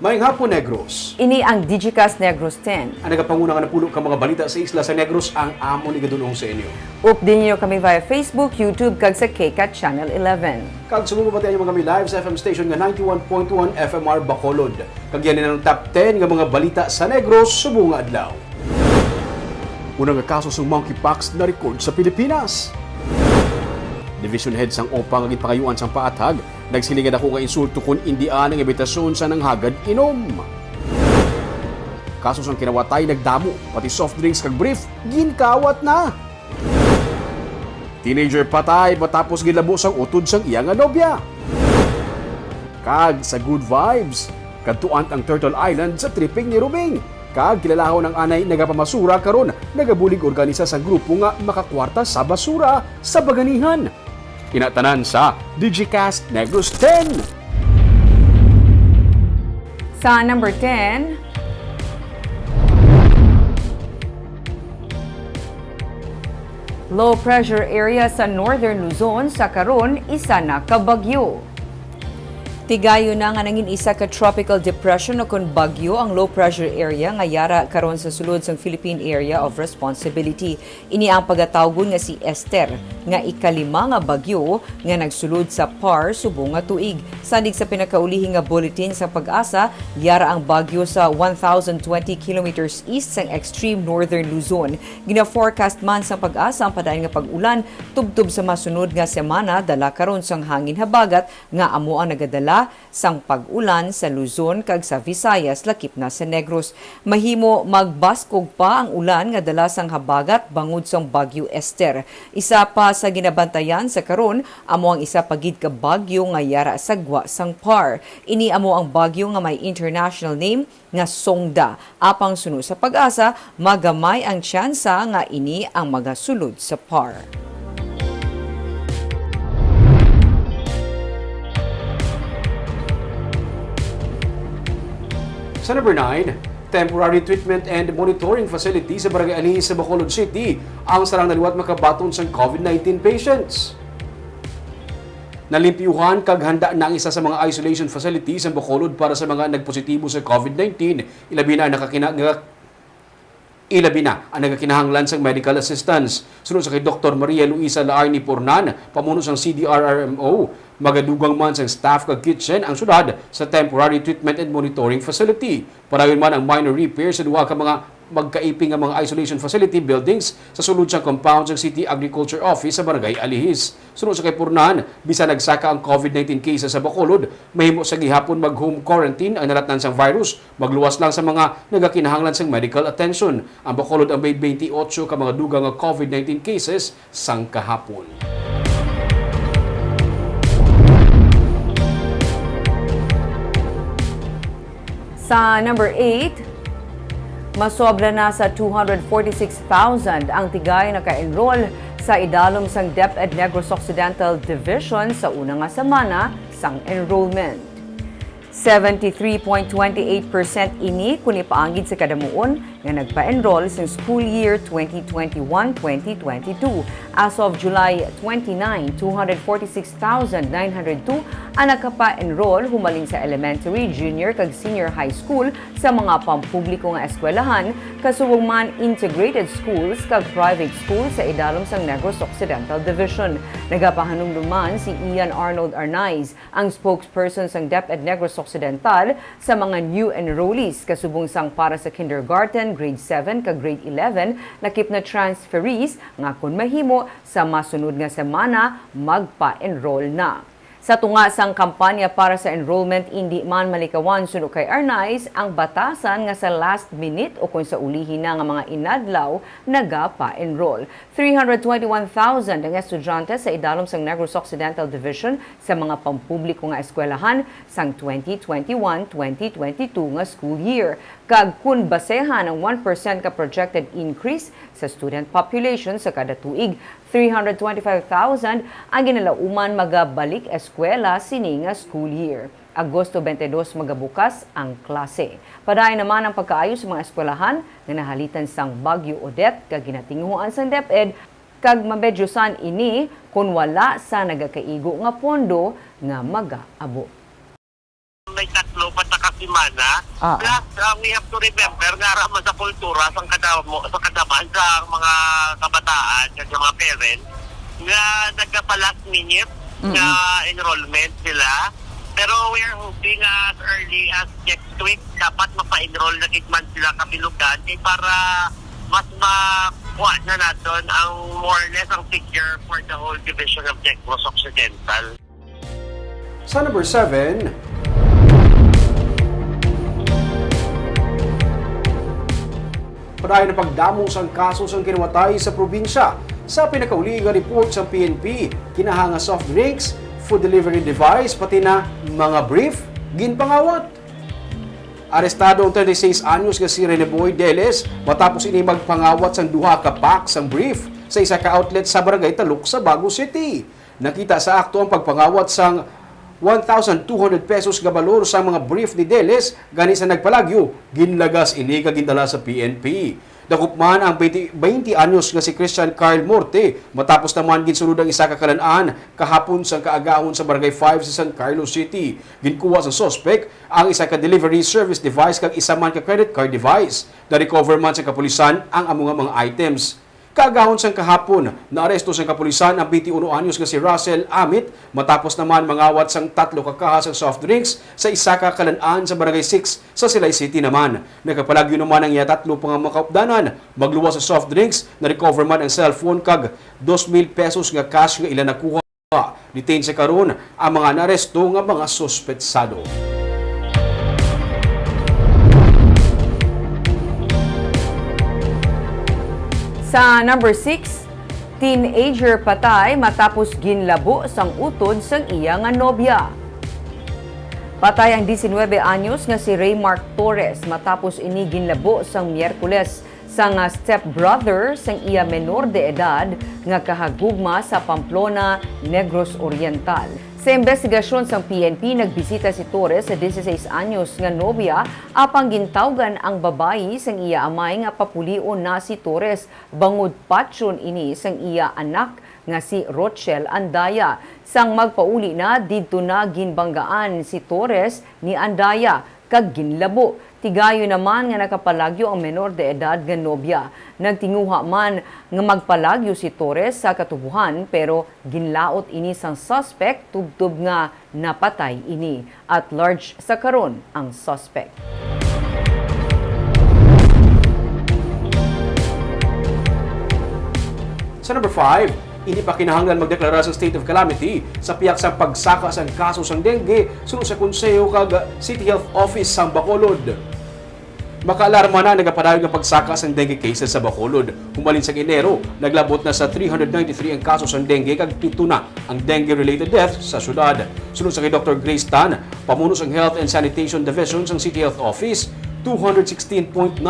Maayong hapon, Negros. Ini ang Digicast Negros 10. Ang nagapanguna nga napulo ka mga balita sa isla sa Negros ang amo ni gadulong sa inyo. Update niyo kami via Facebook, YouTube, kag sa KCAT Channel 11. Kag sumubabati niyo mga kami live sa FM station nga 91.1 FMR Bacolod. Kag yan ng top 10 nga mga balita sa Negros subong nga adlaw. Unang nga kaso ng monkeypox na record sa Pilipinas. Division head sang OPA nga gitpakayuan sang paatag, nagsilingan ako nga insulto kun indian ang imbitasyon sa nanghagad inom. Kaso sang kinawatay nagdamo, pati soft drinks kag brief, ginkawat na. Teenager patay matapos gilabo sang utod sang iyang nobya. Kag sa good vibes, kadtuan ang Turtle Island sa tripping ni Rubing. Kag kilalaho ng anay nagapamasura karon nagabulig organisa sa grupo nga makakwarta sa basura sa Baganihan. Inatanan sa Digicast Negros 10. Sa number 10, low pressure area sa Northern Luzon sa karon isa na ka bagyo. Tigayo na nga nangin isa ka tropical depression o kun bagyo ang low pressure area nga yara karon sa sulod sang Philippine Area of Responsibility. Ini ang pagatawgon nga si Esther nga ikalima nga bagyo nga nagsulod sa PAR subong nga tuig. Sadig sa pinakaulihing nga bulletin sa Pag-asa, yara ang bagyo sa 1,020 kilometers east sang extreme northern Luzon. Gina-forecast man sa Pag-asa ang padayon nga pag-ulan tubtob sa masunod nga semana dala karon sang hangin habagat nga amo ang nagadala sang pag-ulan sa Luzon kag sa Visayas lakip na sa Negros. Mahimo magbaskog pa ang ulan nga dala sang habagat bangod sang bagyo Esther. Isa pa sa ginabantayan sa karon amo ang isa pagid ka bagyo nga yara sa gwa sang PAR. Ini amo ang bagyo nga may international name nga Songda. Apang suno sa Pag-asa, magamay ang tsansa nga ini ang magasulod sa PAR. Sa number 9, temporary treatment and monitoring facility sa Barangay Alihis sa Bacolod City ang sarang naliwat makabaton sa COVID-19 patients. Nalimpyuhan kag handa na ang isa sa mga isolation facilities sa Bacolod para sa mga nagpositibo sa COVID-19. Ilabi na ang nagakinahanglan sa medical assistance. Sunod sa kay Dr. Maria Luisa Laarni Pornan, pamuno sang CDRRMO, magadugang man sa staff kag kitchen ang syudad sa temporary treatment and monitoring facility. Parayon man ang minor repair sa duha ka mga magkaiping nga mga isolation facility buildings sa sulod sa compound sa City Agriculture Office sa Barangay Alihis. Sunod sa kay Pornan, bisa nagsaka ang COVID-19 cases sa Bacolod, mahimo sa gihapon mag-home quarantine ang nalatnan sang virus, magluwas lang sa mga nagakinahanglan sang medical attention. Ang Bacolod ang may 28 ka mga dugang nga COVID-19 cases sang kahapon. Sa number 8, masobra na sa 246,000 ang tigay na ka-enroll sa idalom sang DepEd Negros Occidental Division sa una nga semana sang enrollment. 73.28% ini kung ipaanggid sa kadamuon nga nagpa-enroll sa school year 2021-2022. As of July 29, 246,902 ang nagpa-enroll humaling sa elementary, junior kag senior high school sa mga pampubliko nga eskwelahan, kasubong man integrated schools kag private schools sa idalom sang Negros Occidental Division. Nagapahanumduman si Ian Arnold Arnaiz, ang spokesperson sang DepEd Negros Occidental sa mga new enrollees kasubong sang para sa kindergarten, grade 7 kag grade 11 lakip na transferees nga kun mahimo sa masunod nga semana magpa-enroll na. Sa tunga sang kampanya para sa enrollment, hindi man malikawan suno kay Arnaiz ang batasan nga sa last minute o kung sa ulihin na nga mga inadlaw nagapa-enroll. 321,000 ang estudyante sa idalom sang Negros Occidental Division sa mga pampubliko nga eskwelahan sang 2021-2022 nga school year. Kag kun basehan ang 1% ka projected increase sa student population sa kada tuig, 325,000 ang ginalauman magabalik eskwela sini nga school year. Agosto 22 magabukas ang klase. Padayon naman ang pagkaayo sa mga eskwelahan nga nahalitan sang Bagyo Odette kag ginatinguhan sang DepEd kag mabedyosan ini kun wala sa nagakaigo nga pondo nga magaabot. May tatlo pa semana. Ah. Plus, we have to remember nga raman sa kultura sa kadaman sa mga kabataan at sa mga parents nga nagka-last minute na enrollment sila. Pero we are hoping as early as next week dapat mapa-enroll na kitman sila kabilugan para mas makuha na natin ang more or less ang figure for the whole division of Negros Occidental. Sa number 7, padayon na pagdamo sang kaso sang kinamatay sa probinsya. Sa pinakauli nga report sa PNP, kinahanga soft drinks, food delivery device, pati na mga brief, ginpangawat. Arestado ang 36 anyos nga si Rene Boy Deles matapos ini magpangawat sang duha ka pack sang brief sa isa ka outlet sa Barangay Taluk sa Bago City. Nakita sa akto ang pagpangawat sang 1,200 pesos nga balor sa mga brief ni Deles gani sa nagpalagyo, ginlagas ini kagindala sa PNP. Dakop man ang 20 anyos nga si Christian Carl Morte matapos naman ginsulod ang isa ka kalan-an kahapon sa kaagahon sa Barangay 5 sa San Carlos City. Ginkuha sa suspect ang isa ka delivery service device kag isa man ka credit card device. Na-recover man sa kapulisan ang among mga items. Kaagahon sang kahapon, naaresto sa kapulisan ang 21 anyos nga si Russell Amit matapos naman mangawat sang 3 ka kaha sang soft drinks sa isa ka kalan-an sa Barangay 6 sa Silay City naman. Nakapalagyo naman ang iya 3 pang makaupdanan. Magluwas sa soft drinks, na-recover man ang cellphone kag 2,000 pesos nga cash nga ilan nakuha. Detain sa karon ang mga naaresto nga mga suspetsado. Sa number 6, teenager patay matapos ginlabo sang utod sang iya nga nobya. Patay ang 19 anyos nga si Raymark Torres matapos ini ginlabo sang Miyerkules sang stepbrother sang iya menor de edad nga kahagugma sa Pamplona, Negros Oriental. Sa investigasyon sang PNP, nagbisita si Torres sa 16 anyos nga nobya apang gintawgan ang babayi sang iya amay nga papulion na si Torres bangod patron ini sang iya anak nga si Rochelle Andaya. Sang magpauli na didto na ginbanggaan si Torres ni Andaya kag ginlabo. Tigayo naman nga nakapalagyo ang menor de edad nga nobya. Nagtinguha man nga magpalagyo si Torres sa katubuhan pero ginlaot ini sang suspect tubtub nga napatay ini. At large sa karon ang suspect. Sa number 5, hindi pa kinahanglan magdeklara sa state of calamity sa piyak sa pagsaka sang kaso sang dengue sunod sa konseho kag City Health Office sang Bacolod. Makaalarma na nagapadayon ng pagsaka sang dengue cases sa Bacolod. Humalin sa Enero, naglabot na sa 393 ang kaso sang dengue kag 7 na ang dengue-related deaths sa syudad. Sunod sa kay Dr. Grace Tan, pamuno sang Health and Sanitation Division sang City Health Office, 216.9%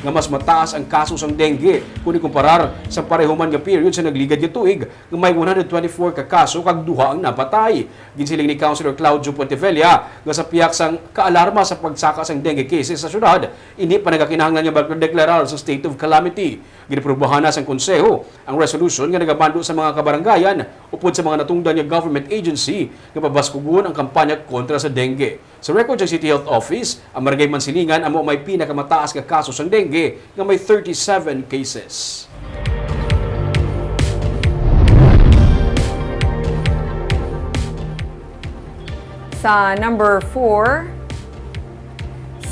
nga mas mataas ang kaso sang dengue kung ikumparar sa pareho man nga period sa nagligad nga tuig nga may 124 ka kaso kag duha ang napatay. Ginsiling ni Councilor Claudio Pontevilla nga sa piyak sang kaalarma sa pagsaka sang dengue cases sa syudad, hindi pa nagakinahanglan nga magdeklarar sa state of calamity. Ginaprubahan na sang konseho ang resolution nga nagabando sa mga kabaranggayan upod sa mga natungdan nga government agency nga pabaskugon ang kampanya kontra sa dengue. Sa record sa City Health Office, ang Barangay Mansilingan amo may pinakamataas nga kaso sang dengue nga may 37 cases. Sa number 4,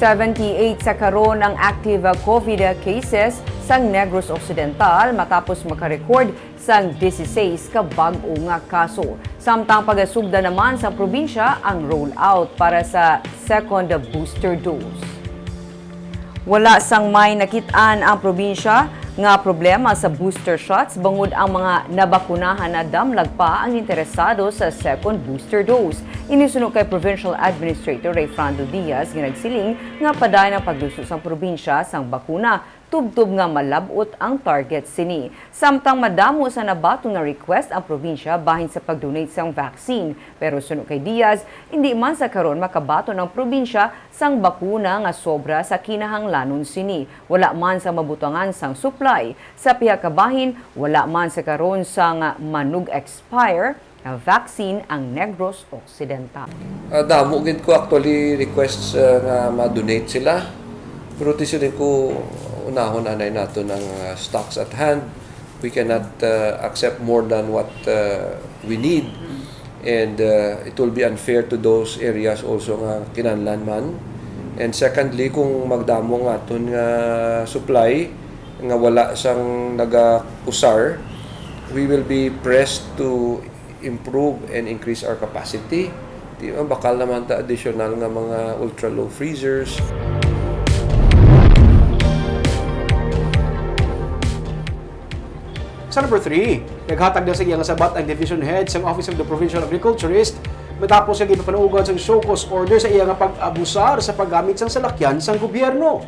78 sa karon ang active COVID cases sang Negros Occidental matapos makarecord sang 16 ka bag-o nga kaso. Samtang pagasugda naman sa probinsya ang rollout para sa second booster dose. Wala sang may nakitaan ang probinsya nga problema sa booster shots bangod ang mga nabakunahan na damlag pa ang interesado sa second booster dose. Inisunod kay Provincial Administrator Ray Frando Diaz nga nagsiling nga padayon ang pagluso sa probinsya sang bakuna tubtub nga malabot ang target sini. Samtang madamo sa nabato nga request ang probinsya bahin sa pag-donate sang vaccine. Pero suno kay Diaz, hindi man sa karon makabato ng probinsya sang bakuna nga sobra sa kinahanglanon sini. Wala man sa mabutangan sang supply. Sa pihakabahin, wala man sa karon sang manug expire na vaccine ang Negros Occidental. Damo gid ko actually requests nga ma-donate sila. Pero tisulin ko unahon anay nato ng stocks at hand. We cannot accept more than what we need. And it will be unfair to those areas also nga kinahanglan man. And secondly, kung magdamo nga aton nga supply nga wala sang naga-usar, we will be pressed to improve and increase our capacity. Di ba bakal naman ta additional nga mga ultra low freezers. Sa number 3, naghatag na sa iyang sabat ang division head sa Office of the Provincial Agriculturist matapos sa gipapanuugan sa show cause order sa iyang pag-abusar sa paggamit sang salakyan sang gobyerno.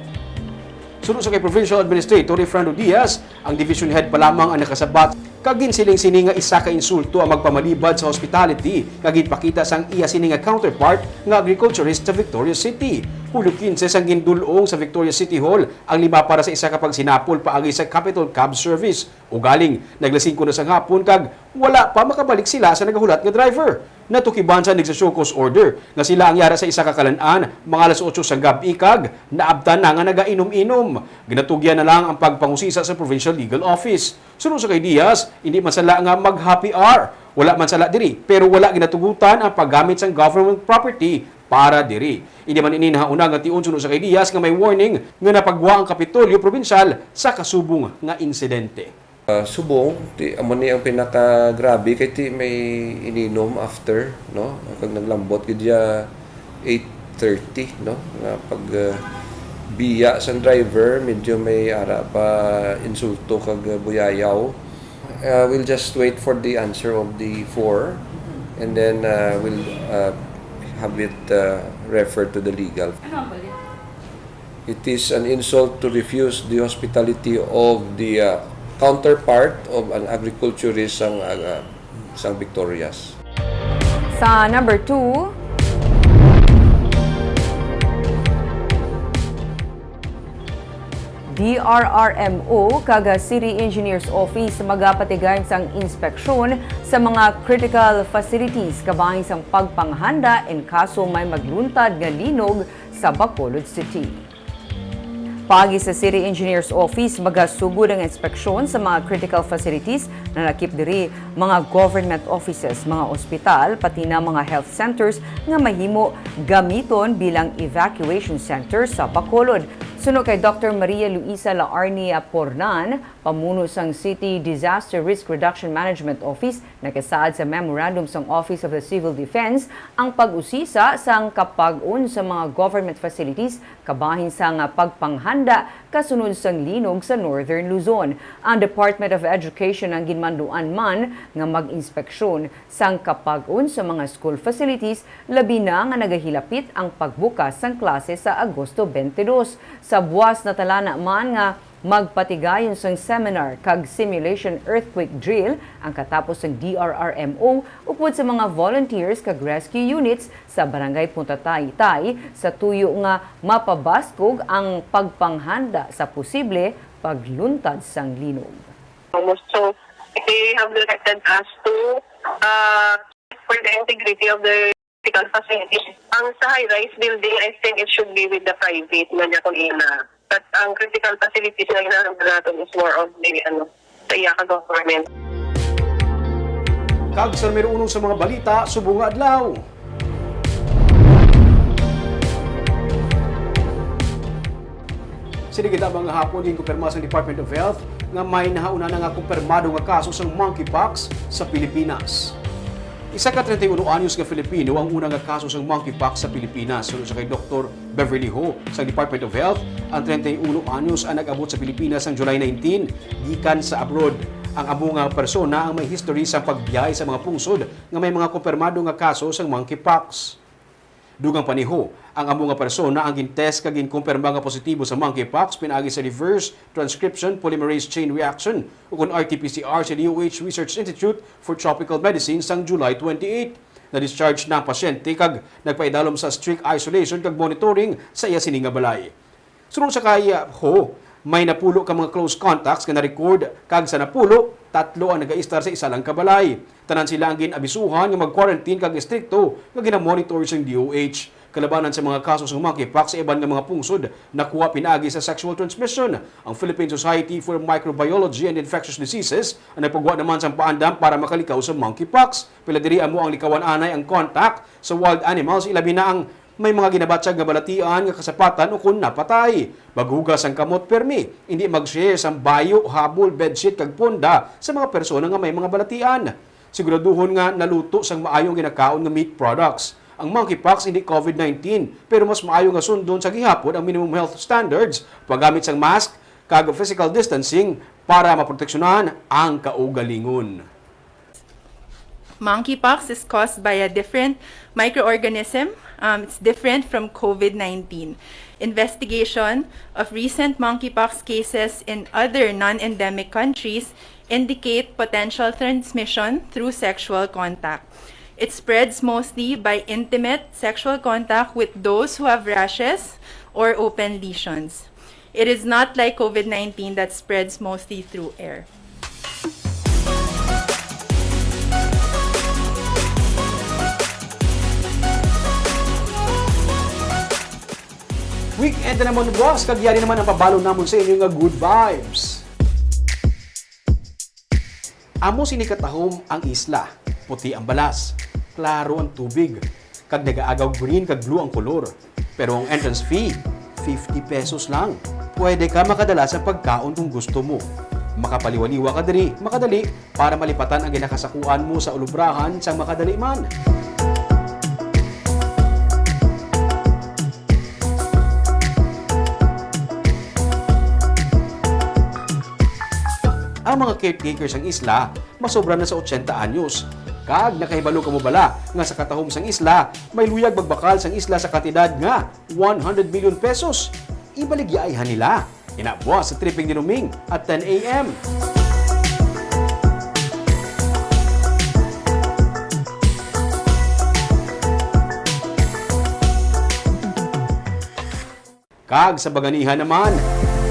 Sunod sa kay Provincial Administrator Fernando Diaz, ang division head pa lamang ang nakasabat kagin siling sininga isa ka insulto ang magpamalibad sa hospitality kagin pakita sang iya sininga counterpart nga agriculturist sa Victoria City. Hulyo 15 sang gindulong sa Victoria City Hall ang 5 para sa isa ka pagsinapol paagi sa Capital Cab Service. Ugaling naglasing ko na sang hapon kag wala pa makabalik sila sa nagahulat nga driver. Natukiban sa nagsa-show cause order nga sila ang yara sa isa ka kalan-an mga alas 8 sang gabi kag naabtan na nga nagainom-inom. Ginatugyan na lang ang pagpangusisa sa Provincial Legal Office. Sunod sa kay Diaz, hindi man sala nga mag-happy hour. Wala man sala diri, pero wala ginatugutan ang paggamit sang government property para diri. Hindi man ininahauna nga tiun sunod sa kay Diaz nga may warning nga napagwa ang Kapitolyo Provincial sa kasubong nga insidente. Subong, amo ni ang pinaka-grabe kay ti may ininom after, no? Kag naglambot gid ya 8:30, no? Nga pag biya sa driver, medyo may ara pa insulto kag buyayaw. We'll just wait for the answer of the 4 and then we'll have it referred to the legal. It is an insult to refuse the hospitality of the counterpart of an agriculturist sang Victorias. Sa number 2, DRRMO kaga City Engineers Office magapatigayon sang inspeksyon sa mga critical facilities kabahin sang pagpanghanda in kaso may magluntad nga linog sa Bacolod City. Pagi sa City Engineers Office, magasugod ang inspeksyon sa mga critical facilities na nakip diri mga government offices, mga ospital, pati na mga health centers nga mahimo gamiton bilang evacuation center sa Bacolod. Suno kay Dr. Maria Luisa Laarnia Pornan, pamuno sang City Disaster Risk Reduction Management Office, nakasaad sa memorandum sang Office of the Civil Defense ang pag-usisa sang kapag-un sa mga government facilities kabahin sang pagpanghanda kasunod sang linog sa Northern Luzon. Ang Department of Education ang ginmanduan man nga mag-inspeksyon sang kapag-un sa mga school facilities labi na nga nagahilapit ang pagbukas sang klase sa Agosto 22. Sa buwas na talana man nga magpatigayon sang seminar kag simulation earthquake drill ang katapos ng DRRMO upod sa mga volunteers kag rescue units sa Barangay Punta Taytay sa tuyo nga mapabaskog ang pagpanghanda sa posible pagluntad sang linog. So they have directed us to for the integrity of the critical facilities. Ang sa high-rise building, I think it should be with the private na niya kung ina. But ang critical facilities na ginagawa natin is more of the sa iya ka government. Kag sa numero 1 sa mga balita, subong nga adlaw. Sinigita mga hapon din kumpirma sa Department of Health nga may nahauna na nga kumpirmado nga kaso sa monkeypox sa Pilipinas. Isa ka 31 anyos nga Filipino ang unang nga kaso sa monkeypox sa Pilipinas. Sunod sa kay Dr. Beverly Ho sa Department of Health, ang 31 anyos ang nag-abot sa Pilipinas ang July 19 gikan sa abroad. Ang amo nga persona ang may history sa pagbiyahe sa mga pungsod nga may mga kumpirmado nga kaso sa monkeypox. Dugang paniho, ang amo nga persona ang gintest kag ginkumpirma nga positibo sa monkeypox pinaagi sa reverse transcription polymerase chain reaction o kun RT-PCR sa DOH Research Institute for Tropical Medicine sang July 28. Na-discharge na ang pasyente kag nagpaidalom sa strict isolation kag monitoring sa iya sining nga balay. Sunod sa kaya may napulo ka mga close contacts nga na-record kag sa napulo, 3 ang nag-aistar sa isa lang kabalay. Tanan sila ang ginabisuhan nga mag-quarantine kag istrikto nga ginamonitor sa DOH. Kalabanan sa mga kaso sa monkeypox sa iban nga mga pungsod nakuha pinaagi sa sexual transmission. Ang Philippine Society for Microbiology and Infectious Diseases ang nagpagawa naman sa paandam para makalikaw sa monkeypox. Pila diri amo ang likawan anay ang contact sa wild animals, ilabi na ang may mga ginabatsag nga balatian nga kasapatan o kung napatay. Maghugas ang kamot permi, hindi mag-share sa bayo, habol, bedsheet kag punda sa mga persona nga may mga balatian. Siguraduhon nga naluto sang maayong ginakaon nga meat products. Ang monkeypox hindi COVID-19 pero mas maayo nga sundon sa gihapon ang minimum health standards, paggamit sang mask kag physical distancing para maproteksyonan ang kaugalingon. Monkeypox is caused by a different microorganism. It's different from COVID-19. Investigation of recent monkeypox cases in other non-endemic countries indicate potential transmission through sexual contact. It spreads mostly by intimate sexual contact with those who have rashes or open lesions. It is not like COVID-19 that spreads mostly through air. Weekend na naman, boss. Kagyari naman ang pabalo namon sa inyo nga good vibes. Amo sinikatahom ang isla. Puti ang balas. Klaro ang tubig. Kag nagaagaw green kag blue ang kolor. Pero ang entrance fee, 50 pesos lang. Pwede ka makadala sa pagkaon kung gusto mo. Makapaliwaliwa ka diri, makadali, para malipatan ang ginakasakuan mo sa ulubrahan sa makadali man. Ang mga caretakers ang isla, masobra na sa 80 anyos. Kag nakahibalo ka mo bala nga sa katahom sang isla, may luyag magbakal sang isla sa kantidad nga 100 million pesos. Ibaligyaayhan nila. Inabuas sa tripping dinuming at 10 a.m. Kag sa baganihan naman,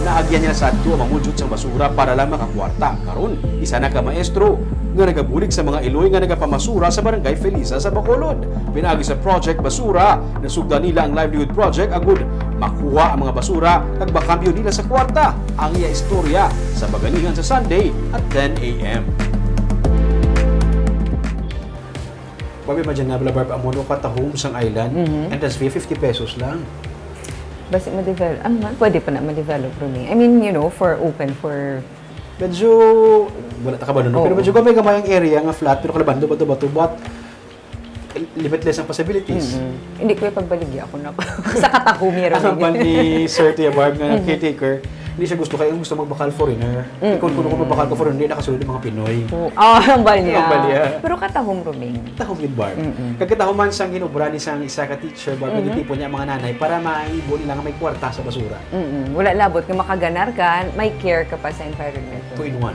naagyan nila sa adto mamudyot sa basura para lang makakwarta. Karon, isa na ka maestro nga nagabulig sa mga Iloy nga nagapamasura sa Barangay Felisa sa Bacolod. Pinagi sa Project Basura, nasugdan nila ang livelihood project agud makuha ang mga basura kag makambyo nila sa kwarta. Ang iya istorya sa baganihan sa Sunday at 10 a.m. Babi ba dyan nga Barb Amono katahom sang island, entrance fee 50 pesos lang. Basta ma-develop, pwede pa na ma-develop rin eh. I mean, you know, for open, for... Medyo, wala ta ka ba nun? Pero medyo gamay ang area nga flat, pero kalabando ba ito, but limitless ang possibilities. Hindi ko yung pagbaligya ako na sa katahom meron. Ang ban ni Sir Tia Barb nga caretaker, hindi siya gusto kaya gusto magbakal foreigner. Kung magbakal ka foreigner, hindi nakasunod yung mga Pinoy. Ang balya. Ang balya. Pero katahom ruming. Tahom yun, Barb. Kagkatahuman siyang ginubra ni sang isa ka teacher, Barb, nagitipo niya ang mga nanay para maibo nila nga may kwarta sa basura. Wala labot. Kung makaganar ka, may care ka pa sa environment. 2-in-1.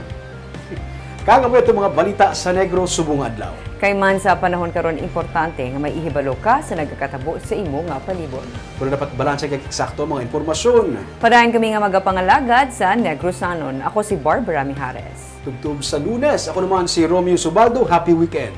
Kagamo ito mga balita sa Negros Subong Adlaw. Kay man sa panahon karon importante nga may ihibalo ka sa nagakatabo sa imo nga palibot. Pero dapat balanse kay eksakto mga impormasyon. Parayan kami nga magapangalagad sa Negrosanon. Ako si Barbara Mijares. Tugtog sa Lunes. Ako naman si Romeo Subaldo. Happy weekend.